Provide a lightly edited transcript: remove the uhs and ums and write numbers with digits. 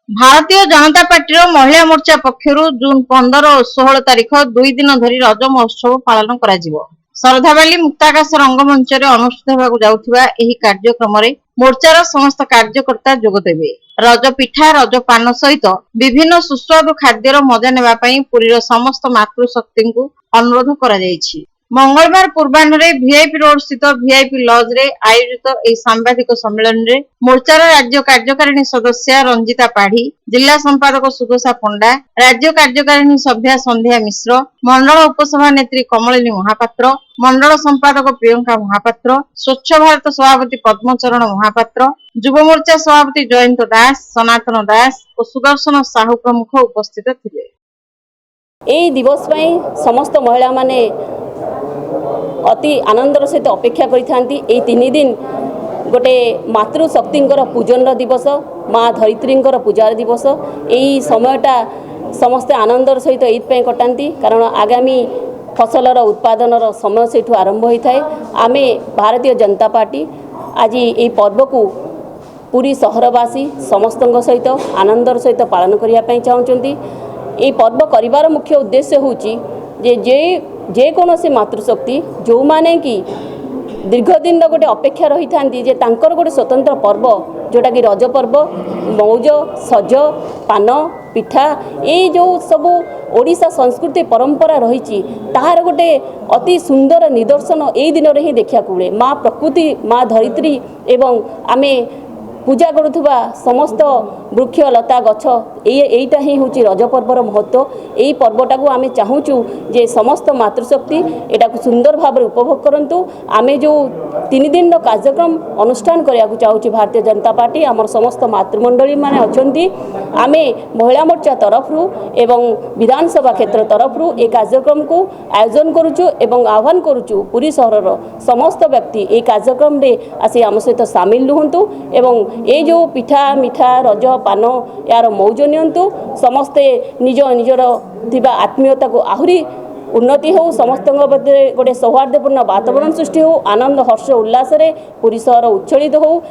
Bharatiya Janata party महिला मोर्चा पक्षर जून 15 और 16 तारीख 2 दिन धरी रज महोत्सव पालन करा श्रद्धावाली मुक्ताकाश रंगमंच अनुष्ठित होगा जाउथिबा एही कार्यक्रम मोर्चार समस्त कार्यकर्ता जोगदेवे। रज पिठा रज पान सहित विभिन्न सुस्वादु खाद्यर मजा नेबापई पुरीर समस्त मातृशक्ति को अनुरोध करा जायछि। मंगलवार पूर्वाह्न वीआईपी रोड स्थित वीआईपी लॉज रे आयोजित एक सांबादिक सम्मेलन में मोर्चार राज्य कार्यकारिणी सदस्य रंजिता पाढ़ी, जिला संपादक सुदोषा पंडा, राज्य कार्यकारिणी सभ्या संध्या मिश्र, मंडल उपसभानेत्री कमलिनी महापात्र, मंडल संपादक प्रियंका महापात्र, स्वच्छ भारत सभापति पद्मचरण महापात्र, युव मोर्चा सभापति जयंत दास, सनातन दास और सुदर्शन साहू प्रमुख उपस्थित थिले। एई दिवस समस्त महिला माने अति आनंदर सहित अपेक्षा करिथांती। एई 3 दिन गोटे मातृशक्तिंकर पूजन दिवस, माँ धरित्रींकर पूजार दिवस। एई समयटा समस्ते आनंदर सहित एइथपई कटांती कारण आगामी फसलर उत्पादनर समय सेठु आरंभ होता है। आमे भारतीय जनता पार्टी आज एई पर्व को पूरी सहरवासी समस्तଙ୍କ सहित आनंदर सहित पालन करिया पई चाहुचंती। एई पर्व करिवार मुख्य उद्देश्य होची जे कौन मातृशक्ति जो माने कि दीर्घ दिन गोटे अपेक्षा रही था गोटे स्वतंत्र पर्व जोटा कि रज पर्व, मौज सज पान पिठा ये जो सब ओडिशा संस्कृति परंपरा रही ताहार गोटे अति सुंदर निदर्शन यही दिन में ही देखा मिले। माँ प्रकृति माँ धरित्री एवं आमे पूजा करुवा समस्त वृक्ष लता गछ यहीटा ही हूँ रज पर्वर महत्व। यही पर्वटा को आमे चाहूँ जे समस्त मातृशक्ति एटा को सुंदर भाव उपभोग करंतु। आमे जो 3 दिन कार्यक्रम अनुष्ठान करने को चाहूँ भारतीय जनता पार्टी आमर समस्त मातृमंडली माने अछंती। आमे महिला मोर्चा तरफ एवं विधानसभा क्षेत्र तरफ ए कार्यक्रम को आयोजन करुचु एवं आह्वान करुचु पूरी सहर समस्त व्यक्ति ए कार्यक्रम रे आसी आम सहित सामिल रुहंतु एवं ये जो पिठा मिठा रज पान यार मौज नियंतु। समस्ते निज निजर थिबा आत्मीयता को आहुरी उन्नति हो, समस्त मध्य गोटे सौहार्दपूर्ण वातावरण सृष्टि हो, आनंद हर्ष उल्लास रे पूरी सहर उच्छलित हो